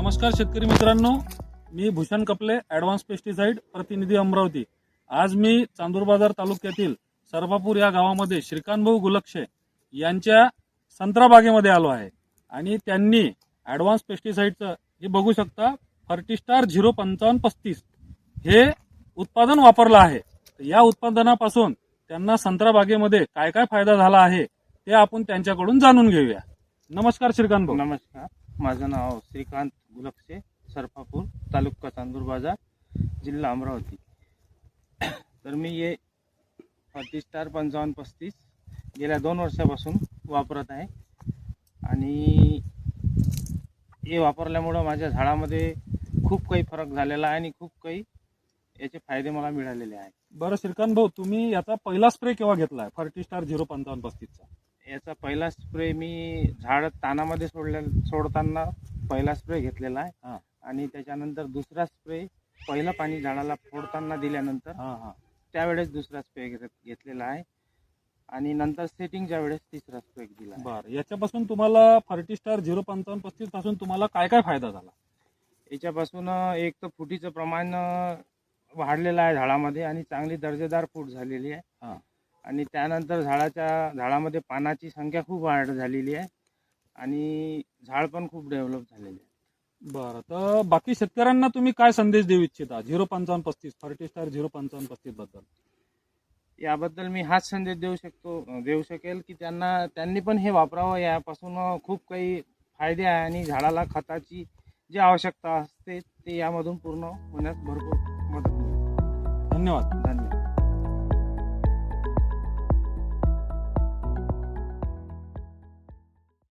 नमस्कार शेतकरी मित्रांनो, मी भूषण कपले, ॲडव्हान्स पेस्टिसाइड प्रतिनिधी अमरावती। आज मी चांदूर बाजार तालुक्यातील सरभापूर या गावामध्ये श्रीकांतभाऊ गुलक्षे यांच्या संत्रा बागेमध्ये आलो आहे आणि त्यांनी ॲडव्हान्स पेस्टिसाइडचं हे बघू शकता फर्टिस्टार 05535 हे उत्पादन वापरलं आहे। या उत्पादनापासून त्यांना संत्रा बागेमध्ये काय काय फायदा झाला आहे ते आपण त्यांच्याकडून जाणून घेऊया। नमस्कार श्रीकांत भाऊ। नमस्कार, माझं नाव श्रीकांत गुलक्षे, सरफापूर, तालुका चांदूर बाजार, जिल्हा अमरावती। तर मी हे फर्टिस्टार 5535 गेल्या 2 वर्षापासून वापरत आहे आणि हे वापरल्यामुळं माझ्या झाडामध्ये खूप काही फरक झालेला आहे आणि खूप काही याचे फायदे मला मिळालेले आहेत। बरं श्रीकांत भाऊ, तुम्ही याचा पहिला स्प्रे केव्हा घेतलाय फर्टिस्टार 05535 चा? याचा पहिला स्प्रे मी झाड तानामध्ये सोडताना पहिला स्प्रे घेतलेला आहे आणि त्याच्यानंतर दुसरा स्प्रे पहिलं पाणी झाडाला फोडताना दिल्यानंतर त्यावेळेस दुसरा स्प्रे घेतलेला आहे आणि नंतर सेटिंगच्या वेळेस तिसरा स्प्रे दिला। बरं, याच्यापासून तुम्हाला फर्टिस्टार 05535 पासून तुम्हाला काय काय फायदा झाला? याच्यापासून एक तर फुटीचं प्रमाण वाढलेलं आहे झाडामध्ये आणि चांगली दर्जेदार फूट झालेली आहे आणि त्यानंतर झाडामध्ये पानाची संख्या खूप वाढ झालेली आहे आणि झाड पण खूप डेव्हलप झालेले आहे। बरं, तर बाकी शेतकऱ्यांना तुम्ही काय संदेश देऊ इच्छिता 05535 फर्टिस्टार 05535 बद्दल? याबद्दल मी हाच संदेश देऊ शकेल की त्यांनी पण हे वापरावं। यापासून खूप काही फायदे आहे आणि झाडाला खताची जी आवश्यकता असते ते यामधून पूर्ण होण्यास भरपूर मदत मिळते। धन्यवाद।